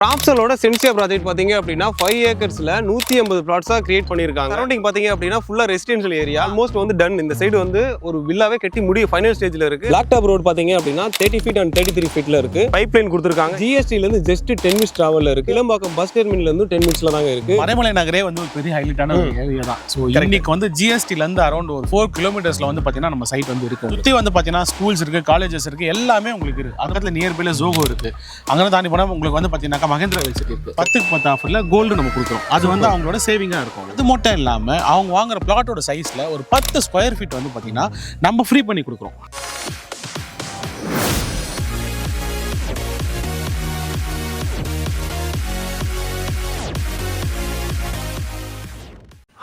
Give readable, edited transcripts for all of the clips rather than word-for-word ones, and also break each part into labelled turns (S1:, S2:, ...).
S1: ப்ராப்சலோட சென்சியா project பாத்தீங்க அப்படின்னா 5 ஏக்கர்ஸ்ல 180 பிளாட்ஸா create பண்ணிருக்காங்க. சரௌண்டிங் பாத்தீங்க அப்படின்னா ஃபுல்லா ரெசிடென்ஷியல் ஏரியா. ஆல்மோஸ்ட் வந்து டன். இந்த சைடு வந்து ஒரு வில்லாவே கட்டி முடிய ஃபைனல் ஸ்டேஜ்ல இருக்கு. பிளாக் டாப் ரோட் பாத்தீங்க அப்படின்னா 30 ஃபீட் அண்ட் 33 ஃபீட்ல இருக்கு. பைப் லைன் கொடுத்திருக்காங்க. ஜிஎஸ்டில இருந்து ஜஸ்ட் 10 மினிட்ஸ் டிராவல்ல இருக்கு. கிளம்பாக்கம் பஸ் டெர்மினல்ல இருந்து 10 மினிட்ஸ்ல தாங்க இருக்கு.
S2: மறைமலை நகரே வந்து ஒரு பெரிய ஹைலைட்டான ஒரு ஏரியா தான். சோ இன்னைக்கு வந்து ஜிஎஸ்டில இருந்து அரௌண்ட் ஒரு 4 கிலோமீட்டர்ஸ்ல வந்து பாத்தீங்கன்னா நம்ம சைட் வந்து இருக்கு. சுத்தி வந்து பாத்தீங்கன்னா ஸ்கூல்ஸ் இருக்கு, காலேஜஸ் இருக்கு, எல்லாமே உங்களுக்கு இருக்கு. பக்கத்துல நியர்பைல ஜோகோ இருக்கு. அங்க தாண்டி போனா உங்களுக்கு வந்து பாத்தீங்கன்னா மகேந்திரா யூனிவர்சிட்டி இருக்கு. 10க்கு 10 ஆஃபர்ல கோல்டு நம்ம கொடுக்குறோம். அது வந்து அவங்களோட சேவிங்கா இருக்கும். அது மட்டும் இல்லாம அவங்க வாங்குற பிளாட்டோட சைஸ்ல ஒரு 10 ஸ்கொயர் ஃபீட் வந்து பாத்தீங்கன்னா நம்ம ஃப்ரீ பண்ணி கொடுக்குறோம்.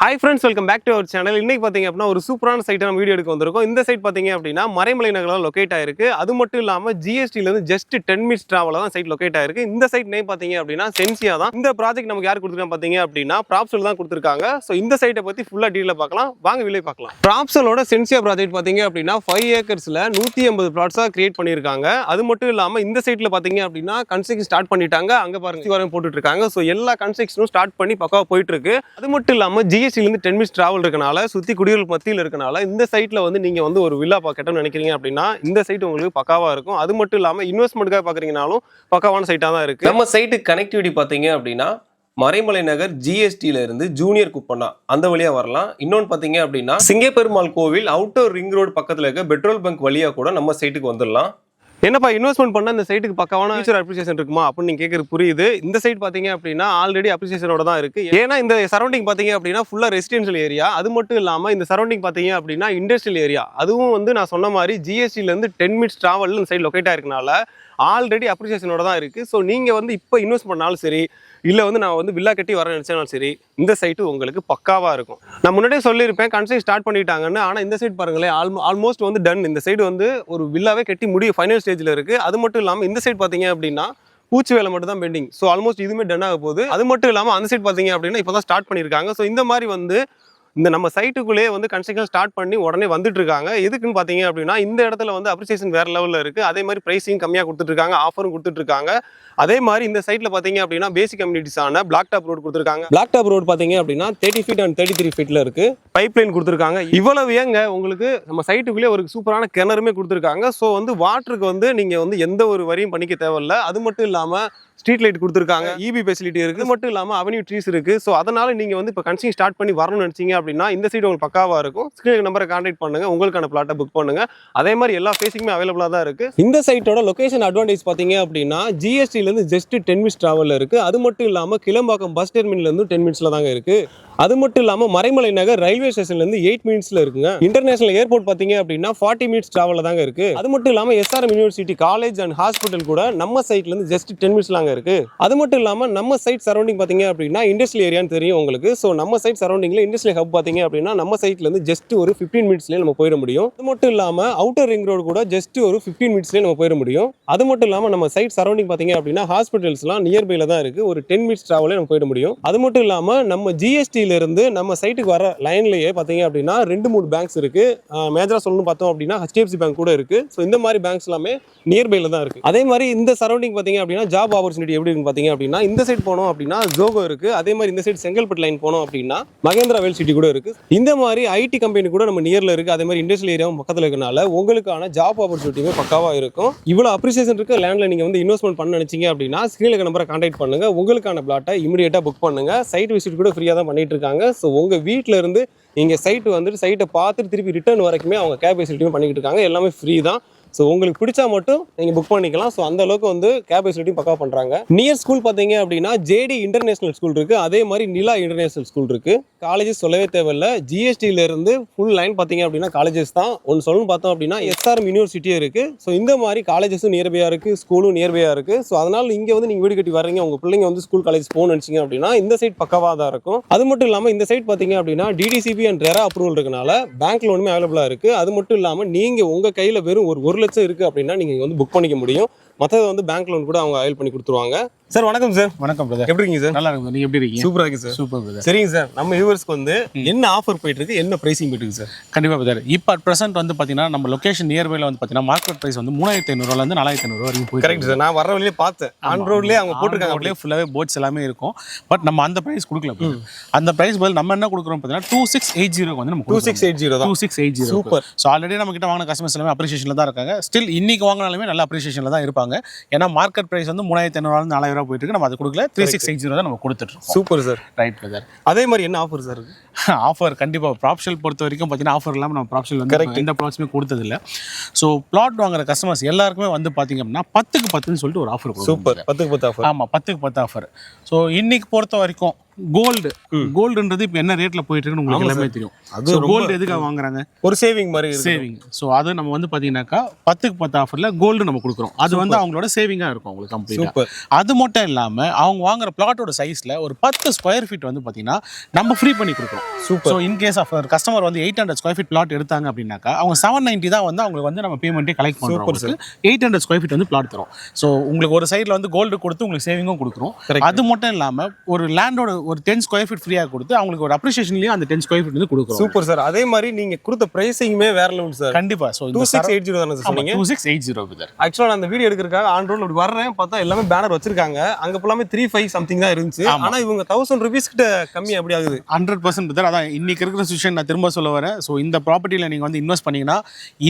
S1: Hi friends, welcome back to our channel. இன்னைக்கு பார்த்தீங்க அப்படின்னா ஒரு சூப்பரான சைட்டை நம்ம வீடியோ எடுக்க வந்திருக்கோம். இந்த சைட் பார்த்தீங்க அப்படின்னா மறைமலை நகரில் லொக்கேட் ஆயிருக்கு. அது மட்டும் இல்லாமல் ஜிஎஸ்டிலேருந்து ஜஸ்ட் 10 மினிட்ஸ் டிராவலில் தான் சைட் லொக்கேட் ஆயிருக்கு. இந்த சைட் நேம் பார்த்தீங்க அப்படின்னா சென்சியா தான். இந்த ப்ராஜெக்ட் நமக்கு யார் கொடுத்துருக்காங்க பார்த்தீங்க அப்படின்னா ப்ராப்சல் தான் கொடுத்துருக்காங்க. ஸோ இந்த சைட்டை பற்றி ஃபுல்லாக டீட்டெயில் பார்க்கலாம். வாங்க வெளியே பார்க்கலாம். ப்ராப்சலோட சென்சியா ப்ராஜெக்ட் பார்த்தீங்க அப்படின்னா 5 ஏக்கர்ஸில் 180 பிளாட்ஸாக கிரியேட் பண்ணியிருக்காங்க. அது மட்டும் இல்லாமல் இந்த சைட்டில் பார்த்தீங்க அப்படின்னா கன்ஸ்ட்ரக்ஷன் ஸ்டார்ட் பண்ணிட்டாங்க. அங்கே பாருங்க வரையும் போட்டுட்டு இருக்காங்க. ஸோ எல்லா கன்ஸ்ட்ரக்ஷனும் ஸ்டார்ட் பண்ணி பக்காவாக போயிட்டு இருக்கு. அது மட்டும் இல்லாமல் ஜிஎஸ்டிலேருந்து 10 மினிட்ஸ் இருக்கனால சுத்தி குடியிருப்பு மத்தியில் இருக்கனால இந்த சைட்ல வந்து நீங்க வந்து ஒரு வில்லா பார்க்கணும்னு நினைக்கிறீங்க அப்படின்னா இந்த சைட் உங்களுக்கு பக்காவா இருக்கும். அது மட்டும் இல்லாம இன்வெஸ்ட்மெண்ட்காக பாக்குறீங்கனாலும் பக்காவான சைட்டா தான் இருக்கு. நம்ம சைட்டு கனெக்டிவிட்டி பாத்தீங்க அப்படின்னா மறைமலை நகர் ஜிஎஸ்டில இருந்து ஜூனியர் குப்பண்ணா அந்த வழியா வரலாம். இன்னொன்று பாத்தீங்க அப்படின்னா சிங்கப்பெருமாள் கோவில் அவுட்டர் ரிங் ரோடு பக்கத்துல இருக்க பெட்ரோல் பங்க் வழியா கூட நம்ம சைட்டுக்கு வந்துடலாம். என்னப்பா இன்வெஸ்ட்மெண்ட் பண்ண இந்த சைட்டுக்கு பக்காவான ஃபியூச்சர் அப்ரிசியேஷன் இருக்குமா அப்படின்னு நீங்க கேட்கறது புரியுது. இந்த சைட் பாத்தீங்க அப்படின்னா ஆல்ரெடி அப்ரிசியேஷனோட தான் இருக்கு. ஏன்னா இந்த சரௌண்டிங் பாத்தீங்க அப்படின்னா ஃபுல்லா ரெசிடென்ஷியல் ஏரியா. அது மட்டும் இல்லாம இந்த சரௌண்டிங் பாத்தீங்க அப்படின்னா இண்டஸ்ட்ரியல் ஏரியா. அதுவும் வந்து நான் சொன்ன மாதிரி ஜிஎஸ்டில இருந்து 10 மினிட்ஸ் டிராவல் இந்த சைட் லொக்கேட் ஆயிருக்கனால ஆல்ரெடி அப்ரிசியேஷனோட தான் இருக்கு. ஸோ நீங்க வந்து இப்போ இன்வெஸ்ட் பண்ணாலும் சரி, இல்லை வந்து நான் வந்து வில்லா கட்டி வர நினைச்சாலும் சரி, இந்த சைட்டு உங்களுக்கு பக்காவா இருக்கும். நான் முன்னாடியே சொல்லியிருப்பேன் கன்ஸ்ட்ரக்ஷன் ஸ்டார்ட் பண்ணிட்டாங்கன்னு. ஆனால் இந்த சைட் பாருங்களேன் ஆல்மோஸ்ட் வந்து டன். இந்த சைடு வந்து ஒரு வில்லாவே கட்டி முடிய ஃபைனல் ஸ்டேஜில் இருக்கு. அது மட்டும் இல்லாமல் இந்த சைட் பார்த்தீங்க அப்படின்னா பூச்சி வேலை மட்டும் தான் பெண்டிங். ஸோ ஆல்மோஸ்ட் இதுவுமே டன் ஆக போகுது. அது மட்டும் இல்லாமல் அந்த சைட் பார்த்தீங்க அப்படின்னா இப்போ தான் ஸ்டார்ட் பண்ணியிருக்காங்க. ஸோ இந்த மாதிரி வந்து இந்த நம்ம சைட்டுக்குள்ளேயே வந்து கன்ஸ்ட்ரக்ஷன் ஸ்டார்ட் பண்ணி உடனே வந்துட்டு இருக்காங்க. எதுக்குன்னு பார்த்தீங்க அப்படின்னா இந்த இடத்துல வந்து அப்ரிசியேஷன் வேற லெவலில் இருக்கு. அதே மாதிரி பிரைஸிங் கம்மியாக கொடுத்துட்டு இருக்காங்க, ஆஃபரும் கொடுத்துட்டு இருக்காங்க. அதே மாதிரி இந்த சைட்ல பாத்தீங்க அப்படின்னா பேசிக் கம்யூனிட்டிஸான பிளாக் டாப் ரோடு கொடுத்துருக்காங்க. பிளாக் டாப் ரோடு பாத்தீங்க அப்படின்னா 30 ஃபீட் அண்ட் 33 ஃபீட்ல இருக்கு. பைப் லைன் கொடுத்துருக்காங்க. இவ்வளவு ஏங்க உங்களுக்கு நம்ம சைட்டுக்குள்ளே ஒரு சூப்பரான கிணறுமே கொடுத்துருக்காங்க. ஸோ வந்து வாட்டருக்கு வந்து நீங்க வந்து எந்த ஒரு வரியும் பண்ணிக்க தேவையில்லை. அது மட்டும் இல்லாம ஸ்ட்ரீட் லைட் கொடுத்துருக்காங்க, இபி ஃபெசிலிட்டி இருக்கு. அது மட்டும் இல்லாமல் அவென்யூ ட்ரீஸ் இருக்கு. ஸோ அதனால நீங்க வந்து இப்போ கன்ஸ்ட்ரக்ஷன் ஸ்டார்ட் பண்ணி வரணும்னு நினைச்சீங்க அப்படின்னா இந்த சைடு உங்களுக்கு பக்காவா இருக்கும். ஸ்கிரீன் நம்பரை கான்டாக்ட் பண்ணுங்க, உங்களுக்கான பிளாட்டை புக் பண்ணுங்க. அதே மாதிரி எல்லா ஃபேஸிங்குமே அவைலபிளா தான் இருக்கு. இந்த சைட்டோட லொகேஷன் அட்வான்டேஜ் பாத்தீங்க அப்படின்னா ஜிஎஸ்டில இருந்து ஜஸ்ட் 10 மினிட்ஸ் டிராவல்ல இருக்கு. அது மட்டும் இல்லாமல் கிளம்பாக்கம் பஸ் டெர்மினல்ல இருந்து 10 மினிட்ஸ்ல தாங்க இருக்கு. அது மட்டும் இல்லாமல் மறைமலை நகர் ரயில்வே ஸ்டேஷன்ல இருந்து 8 மினிட்ஸ்ல இருக்குங்க. இன்டர்நேஷனல் ஏர்போர்ட் பாத்தீங்க அப்படின்னா 40 மினிட்ஸ் டிராவல்ல தாங்க இருக்கு. அது மட்டும் இல்லாமல் SRM university college and hospital கூட நம்ம சைட்ல இருந்து ஜஸ்ட் 10 மினிட்ஸ்லாங்க இருக்கு. அது மட்டும் இல்லாமல் நம்ம சைட் சரௌண்டிங் பாத்தீங்க அப்படின்னா இண்டஸ்ட்ரியல் ஏரியான்னு தெரியும் உங்களுக்கு. ஸோ நம்ம சைட் சரௌண்டிங்ல இண்டஸ்ட்ரியல் ஹப் பாத்தீங்க அப்படின்னா நம்ம சைட்ல இருந்து ஜஸ்ட் ஒரு 15 மினிட்ஸ்லேயே நம்ம போயிட முடியும். அது மட்டும் இல்லாமல் அவுட்டர் ரிங் ரோடு கூட ஜஸ்ட் ஒரு 15 மினிட்ஸ்லேயே நம்ம போயிட முடியும். அது மட்டும் இல்லாமல் நம்ம சைட் சரௌண்டிங் பாத்தீங்க அப்படின்னா ஹாஸ்பிட்டல்ஸ்லாம் நியர்பைல தான் இருக்கு. ஒரு 10 மினிட்ஸ் டிராவலே நம்ம போயிட முடியும். அது மட்டும் இல்லாமல் நம்ம ஜிஎஸ்டில இருந்து நம்ம சைட்டுக்கு வர லைன்லயே பாத்தீங்க அப்படின்னா 2-3 பேங்க்ஸ் இருக்கு. மேஜரா சொல்லணும் பார்த்தோம் அப்படின்னா HDFC பேங்க் கூட இருக்கு. ஸோ இந்த மாதிரி பேங்க்ஸ் எல்லாமே நியர்பைல தான் இருக்கு. அதே மாதிரி இந்த சரௌண்டிங் பாத்தீங்க அப்படின்னா ஜாப் ஆப்பர்ச்சுனிட்டி எப்படி இருக்கு பாத்தீங்க அப்படின்னா இந்த சைட் போனோம் அப்படின்னா ஜோகோ இருக்கு. அதே மாதிரி இந்த சைட் செங்கல்பட்டு லைன் போனோம் அப்படின்னா மகேந்திரா வேல் சிட்டி கூட இருக்கு. இந்த மாதிரி ஐடி கம்பெனி கூட நம்ம நியர்ல இருக்கு. அதே மாதிரி இண்டஸ்ட்ரியல் ஏரியாவும் பக்கத்துல இருக்கனால உங்களுக்கான ஜாப் ஆப்பர்ச்சுனிட்டியுமே பக்காவா இருக்கும். இவ்வளவு அப்ரிசியேஷன் இருக்கு லேண்ட்ல நீங்க வந்து இன்வெஸ்ட்மெண்ட் பண்ண நினைச்சீங்க அப்படின்னா ஸ்கிரீன்ல நம்பரை கான்டாக்ட் பண்ணுங்க, உங்களுக்கான பிளாட்டை இமிடியேட்டா புக் பண்ணுங்க. சைட் விசிட் கூட ஃப்ரீயா தான் பண்ணிட்டு இருக்காங்க. ஸோ உங்க வீட்டுல இருந்து இங்க சைட்டு வந்துட்டு சைட்டை பார்த்துட்டு திருப்பி ரிட்டர்ன் வரைக்குமே அவங்க கேப் ஃபெசிலிட்டியும் பண்ணிக்கிட்டு இருக்காங்க. எல்லாமே ஃப்ரீ தான். ஸோ உங்களுக்கு பிடிச்சா மட்டும் நீங்கள் புக் பண்ணிக்கலாம். ஸோ அந்த அளவுக்கு வந்து கேப் ஃபெசிலிட்டியும் பக்கா பண்ணுறாங்க. நியர் ஸ்கூல் பார்த்தீங்க அப்படின்னா ஜேடி இன்டர்நேஷனல் ஸ்கூல் இருக்கு. அதே மாதிரி நிலா இன்டர்நேஷனல் ஸ்கூல் இருக்கு. காலேஜஸ் சொல்லவே தேவையில்லை. ஜிஎஸ்டில இருந்து ஃபுல் லைன் பார்த்தீங்க அப்படின்னா காலேஜஸ் தான். ஒன்று சொல்லணும் பார்த்தோம் அப்படின்னா எஸ்ஆர்எம் யூனிவர்சிட்டியே இருக்கு. ஸோ இந்த மாதிரி காலேஜஸும் நியர்பையா இருக்கு, ஸ்கூலும் நியர்பையா இருக்கு. ஸோ அதனால இங்கே வந்து நீங்கள் வீடு கட்டி வர்றீங்க, உங்க பிள்ளைங்க வந்து ஸ்கூல் காலேஜ் போகணும்னு நினைச்சீங்க அப்படின்னா இந்த சைட் பக்கவா தான் இருக்கும். அது மட்டும் இல்லாமல் இந்த சைட் பார்த்தீங்க அப்படின்னா டிடிசிபி அண்ட் ரெரா அப்ரூவல் இருக்கனால பேங்க் லோனுமே அவைலபிளா இருக்கு. அது மட்டும் இல்லாமல் நீங்க உங்க கையில் வெறும் ஒரு 1 லட்சம் இருக்கு அப்படின்னா நீங்க வந்து புக் பண்ணிக்க முடியும். மற்றது வந்து பேங்க் லோன் கூட அவங்க அவைல் பண்ணி கொடுத்துருவாங்க. சார் வணக்கம் சார்.
S2: வணக்கம் பிரதர்.
S1: எப்படி இருக்கீங்க சார்?
S2: நல்லா இருக்கு. நீங்க எப்படி இருக்கீங்க?
S1: சூப்பரா இருக்கு சார்.
S2: Super brother.
S1: சரிங்க சார், நம்ம வியூவர்ஸ்க்கு வந்து என்ன ஆஃபர் போயிட்டு இருக்கு, என்ன பிரைசிங் போயிட்டு இருக்கு சார்?
S2: கண்டிப்பா பிரதர். இப்போ அட் பிரசன்ட் வந்து பாத்தீங்கன்னா நம்ம லொகேஷன் நியர்பைல வந்து பாத்தீங்கன்னா மார்க்கெட் பிரைஸ் வந்து 3500 ரூபாயில இருந்து 4500 ரூபாய் வரைக்கும் போயிட்டு
S1: கரெக்ட் சார். நான் வர வழியிலே பார்த்தேன், ஆன் ரோட்லயே அவங்க போட்டுருக்காங்க.
S2: அப்படியே ஃபுல்லாவே போட்ஸ் எல்லாமே இருக்கும். பட் நம்ம அந்த பிரைஸ் கொடுக்கல. அந்த பிரைஸ் பதில் நம்ம என்ன கொடுக்குறோம் பாத்தீங்கன்னா 2680 வந்து நம்ம
S1: 2680 தான்.
S2: 2680
S1: சூப்பர்.
S2: ஸோ ஆல்ரெடி நம்ம கிட்ட வாங்கின கஸ்டமர்ஸ் எல்லாமே அப்ரிசியேஷன்ல தான் இருக்காங்க. ஸ்டில் இன்னைக்கு வாங்கினாலுமே நல்ல அப்ரிசியேஷன்ல தான் இருப்பாங்க. ஏன்னா மார்க்கெட் பிரைஸ் வந்து 3500 ரூபாயில இருந்து 4000 ரூபாய் போயிட்டு இருக்கு. நம்ம அது கொடுக்கல, 3680 தான் நம்ம கொடுத்துட்டு இருக்கோம்.
S1: Super sir.
S2: Right brother.
S1: அதே மாதிரி என்ன ஆஃபர் சார் இருக்கு?
S2: ஆஃபர் கண்டிப்பாக ப்ராப்ஷல் பொறுத்த வரைக்கும் பார்த்தீங்கன்னா ஆஃபர் இல்லாமல் நம்ம ப்ராப்ஷல் வந்து எந்த ப்ராப்ஷமே கொடுத்ததில்ல. ஸோ பிளாட் வாங்குற கஸ்டமர்ஸ் எல்லாருக்குமே வந்து பார்த்தீங்க அப்படின்னா 10க்கு 10ன்னு சொல்லிட்டு ஒரு ஆஃபர்.
S1: சூப்பர். 10க்கு 10 ஆஃபர்.
S2: ஆமாம், 10க்கு 10 ஆஃபர். ஸோ இன்னைக்கு பொறுத்த வரைக்கும் கோல்டுன்றது இப்போ என்ன ரேட்டில் போயிட்டு இருக்குன்னு உங்களுக்கு எல்லாமே தெரியும். அது கோல்டு எதுக்காக வாங்குறாங்க?
S1: ஒரு சேவிங் மாதிரி,
S2: சேவிங். ஸோ அது நம்ம வந்து பார்த்தீங்கன்னாக்கா 10க்கு 10 ஆஃபரில் கோல்டு நம்ம கொடுக்குறோம். அது வந்து அவங்களோட சேவிங்காக இருக்கும் அவங்களுக்கு கம்ப்ளீட்டாக. அது மட்டும் இல்லாமல் அவங்க வாங்குற பிளாட்டோட சைஸில் ஒரு 10 ஸ்கொயர் ஃபீட் வந்து பார்த்தீங்கன்னா நம்ம ஃப்ரீ பண்ணி கொடுக்குறோம்.
S1: Super.
S2: So in case of customer வந்து 800 ஸ்கொயர் ஃபீட் பிளாட் எடுத்தாங்க அப்படின்னாக்கா அவங்க 790 தான் வந்து அவங்களுக்கு வந்து நம்ம பேமெண்ட்டே கலெக்ட் பண்ணுறோம். 800 ஸ்கொயர் ஃபீட் வந்து பிளாட் தரும். ஸோ உங்களுக்கு ஒரு சைடில் வந்து கோல்டு கொடுத்து உங்களுக்கு சேவிங்கும் கொடுக்குறோம். அது மட்டும் இல்லாமல் ஒரு லேண்டோட ஒரு 10 ஸ்கொயர் ஃபீட் ஃப்ரீயாக கொடுத்து அவங்களுக்கு ஒரு அப்ரிசியேஷன்லேயும் அந்த 10 ஸ்கொயர் ஃபீட் வந்து கொடுக்குறோம்.
S1: Super sir. அதே மாதிரி நீங்க கொடுத்த பிரைசிங்குமே வேற லெவல் சார்.
S2: கண்டிப்பா. ஸோ
S1: 2680 தானே சார் சொன்னீங்க?
S2: 2680 சார்.
S1: ஆக்சுவலாக நான் அந்த வீடியோ எடுக்கிறதுக்காக ஆன் ரோட்ல இப்படி வர்றேன், பார்த்தா எல்லாமே பேனர் வச்சிருக்காங்க. அங்க எல்லாமே 35 சம்திங் தான் இருந்துச்சு. ஆனா இவங்க 1000 ரூபீஸ் கிட்ட கம்மி அப்படி ஆகுது.
S2: 100% சார். அதான் இன்னைக்கு இருக்கிற சுச்சுவேஷன் நான் திரும்ப சொல்ல வரேன். ஸோ இந்த ப்ராப்பர்ட்டியில் நீங்கள் வந்து இன்வெஸ்ட் பண்ணீங்கன்னா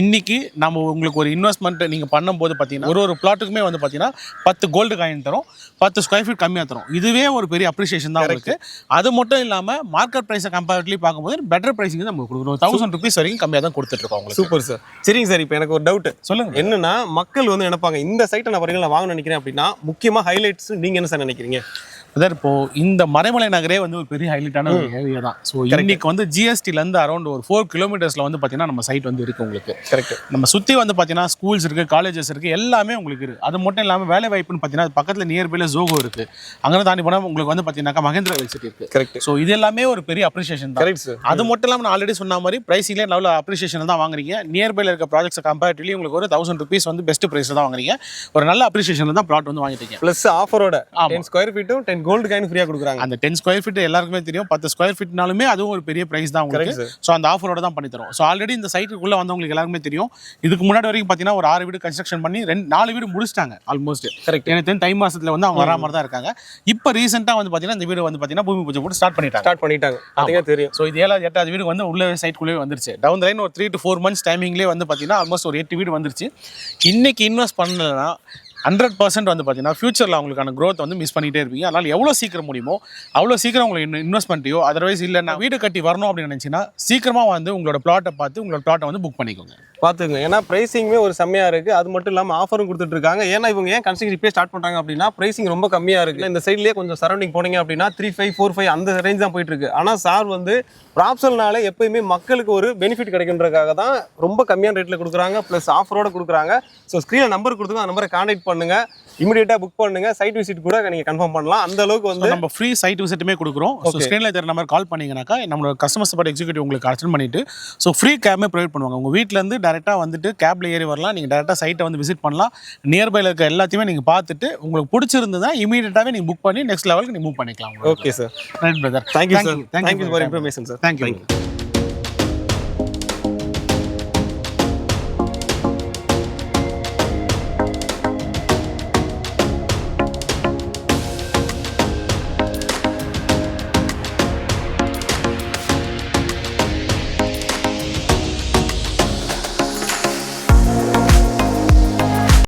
S2: இன்னைக்கு நம்ம உங்களுக்கு ஒரு இன்வெஸ்ட்மெண்ட் நீங்கள் பண்ணும்போது பார்த்தீங்கன்னா ஒரு பிளாட்டுக்குமே வந்து பார்த்தீங்கன்னா 10 கோல்டு காயின் தரும், 10 ஸ்கொயர் ஃபீட் கம்மியாக தரும். இதுவே ஒரு பெரிய அப்ரிசியேஷன் தான் உங்களுக்கு. அது மட்டும் இல்லாமல் மார்க்கெட் ப்ரைஸை கம்பேரிட்டிவ்லி பார்க்கும்போது பெட்டர் ப்ரைஸிங் தான் நம்ம கொடுக்குறோம். 1000 ரூபீஸ் வரைக்கும் கம்மியாக தான் கொடுத்துட்டு இருக்கோம் உங்களுக்கு.
S1: Super sir. சரிங்க சார், இப்போ எனக்கு ஒரு டவுட். சொல்லுங்க. என்னன்னா மக்கள் வந்து நினைப்பாங்க இந்த சைட்டை நான் வரீங்களா வாங்க நினைக்கிறேன் அப்படின்னா முக்கியமாக ஹைலைட்ஸ் நீங்க என்ன சார் நினைக்கிறீங்க?
S2: சார் இப்போ இந்த மறைமலை நகரே வந்து ஒரு பெரிய ஹைலைட்டான ஒரு ஏரியா தான். ஸோ இன்னைக்கு வந்து ஜிஎஸ்டிலேருந்து அரௌண்ட் ஒரு 4 கிலோமீட்டர்ஸில் வந்து பார்த்தீங்கன்னா நம்ம சைட் வந்து இருக்குது உங்களுக்கு. கரெக்ட். நம்ம சுற்றி வந்து பார்த்தீங்கன்னா ஸ்கூல்ஸ் இருக்குது, காலேஜஸ் இருக்குது, எல்லாமே உங்களுக்கு இருக்குது. அது மட்டும் இல்லாமல் வேலை வாய்ப்புன்னு பார்த்தீங்கன்னா பக்கத்தில் நியர்பைல ஜோகோ இருக்குது. அங்கே தாண்டி போனால் உங்களுக்கு வந்து பார்த்தீங்கன்னா மகேந்திரா யூனிவர்சிட்டி இருக்குது. கரெக்ட். ஸோ இது எல்லாமே ஒரு பெரிய அப்ரிசியேஷன் தான். Correct sir. அது மட்டும் இல்லாமல் நான் ஆல்ரெடி சொன்ன மாதிரி ப்ரைஸிங்லேயே நல்ல அப்ரிசியேஷன் தான் வாங்குறீங்க. நியர்பைல இருக்க ப்ராஜெக்ட்ஸ் கம்பேரிட்டிவ்லி உங்களுக்கு ஒரு 1000 ரூபீஸ் வந்து பெஸ்ட் ப்ரைஸ் தான் வாங்குறீங்க. ஒரு நல்ல அப்ரிசியேஷனில் தான் ப்ளாட் வந்து வாங்கிட்டீங்க.
S1: ப்ளஸ் ஆஃபரோட 10 ஸ்கொயர் ஃபீட்டும் 10 கோல்டு காயின் ஃப்ரீயாக கொடுக்குறாங்க.
S2: அந்த 10 ஸ்கொயர் ஃபீட் எல்லாருக்குமே தெரியும். 10 ஸ்கொயர் ஃபீட்னாலுமே அதுவும் ஒரு பெரிய பிரைஸ் தான் உங்களுக்கு. ஸோ அந்த ஆஃபரோட தான் பண்ணி தரோம். ஸோ ஆல்ரெடி இந்த சைட்டுக்குள்ள வந்தவங்களுக்கு எல்லாருமே தெரியும். இதுக்கு முன்னாடி வரைக்கும் பார்த்தீங்கன்னா ஒரு 6 வீடு கன்ஸ்ட்ரக்ஷன் பண்ணி 4 வீடு முடிச்சிட்டாங்க ஆல்மோஸ்ட். கரெக்ட். எனக்கு தை மாசத்துல வந்து அவங்க வரா மாதிரி தான் இருக்காங்க. இப்போ ரீசெண்டாக வந்து பார்த்தீங்கன்னா இந்த வீடு வந்து பார்த்தீங்கன்னா பூமி பூஜை போட்டு ஸ்டார்ட் பண்ணிட்டாங்க. அதுக்கே தெரியும். ஸோ இது 7வது 8வது வீடு வந்து உள்ள சைட்டுக்குள்ளே வந்துருச்சு. டவுன் லைன் ஒரு 3 to 4 months டைமிங்லேயே வந்து பார்த்தீங்கன்னா ஆல்மோஸ்ட் ஒரு 8 வீடு வந்துருச்சு. இன்னைக்கு இன்வெஸ்ட் பண்ணலன்னா 100% வந்து பார்த்தீங்கன்னா ஃபியூச்சரில் அவங்களுக்கான க்ரோத் வந்து மிஸ் பண்ணிகிட்டே இருப்பீங்க. அதனால் எவ்வளோ சீக்கிரம் முடியுமோ அவ்வளோ சீக்கிரம் உங்களுக்கு இன்வெஸ்ட்மெண்ட்டையோ அதர்வைஸ் இல்லை நான் வீடு கட்டி வரணும் அப்படின்னு நினச்சின்னா சீக்கிரமாக வந்து உங்களோட பிளாட்டை பார்த்து உங்களோட பிளாட்டை வந்து புக் பண்ணிக்கோங்க.
S1: பார்த்துங்க. ஏன்னா ப்ரைஸிங்குமே ஒரு செம்மையாக இருக்குது. அது மட்டும் இல்லாமல் ஆஃபரும் கொடுத்துட்ருக்காங்க. ஏன்னா இவங்க ஏன் கன்ஸ்ட்ரக்ஷன் இப்போ ஸ்டார்ட் பண்ணுறாங்க அப்படின்னா ப்ரைஸிங் ரொம்ப கம்மியாக இருக்குது. இந்த சைட்லேயே கொஞ்சம் சரௌண்டிங் போனீங்க அப்படின்னா 3.5 4.5 அந்த ரேஞ்ச் தான் போயிட்டுருக்கு. ஆனால் சார் வந்து ப்ராப்ஷல்னால எப்பயுமே மக்களுக்கு ஒரு பெனிஃபிட் கிடைக்கின்றதுக்காக தான் ரொம்ப கம்மியான ரேட்டில் கொடுக்குறாங்க. ப்ளஸ் ஆஃபரோட கொடுக்குறாங்க. ஸோ ஸ்க்ரீனில் நம்பர் கொடுத்துங்க, அந்த நம்பரை கான்டாக்ட் பண்ணுங்கள். இமீடியட்டாக புக் பண்ணுங்கள். சைட் விசிட் கூட நீங்கள் கன்ஃபார்ம் பண்ணலாம். அந்த அளவுக்கு வந்து
S2: நம்ம ஃப்ரீ சைட் விசிட்டுமே கொடுக்குறோம். ஸோ ஸ்க்ரீனில் இருக்கிற நம்பர் கால் பண்ணிங்கனாக்கா நம்மளோட கஸ்டமர் சப்போர்ட் எக்ஸிக்யூட்டிவ் உங்களுக்கு அட்டெண்ட் பண்ணிவிட்டு ஸோ ஃப்ரீ கேபே ப்ரொவைட் பண்ணுவாங்க. உங்கள் வீட்டிலேருந்து டேரெக்டாக வந்துட்டு கேப்ல ஏறி வரலாம். நீங்கள் டேரெக்டாக சைட்டை வந்து விசிட் பண்ணலாம். நியர்பைல இருக்க எல்லாத்தையுமே நீங்கள் பார்த்துட்டு உங்களுக்கு பிடிச்சிருந்ததுன்னா இமீடியட்டாகவே நீங்கள் புக் பண்ணி நெக்ஸ்ட் லெவலுக்கு நீங்கள் மூவ் பண்ணிக்கலாம்.
S1: Okay sir.
S2: Right brother.
S1: Thank you sir. Thank you for information sir.
S2: Thank you.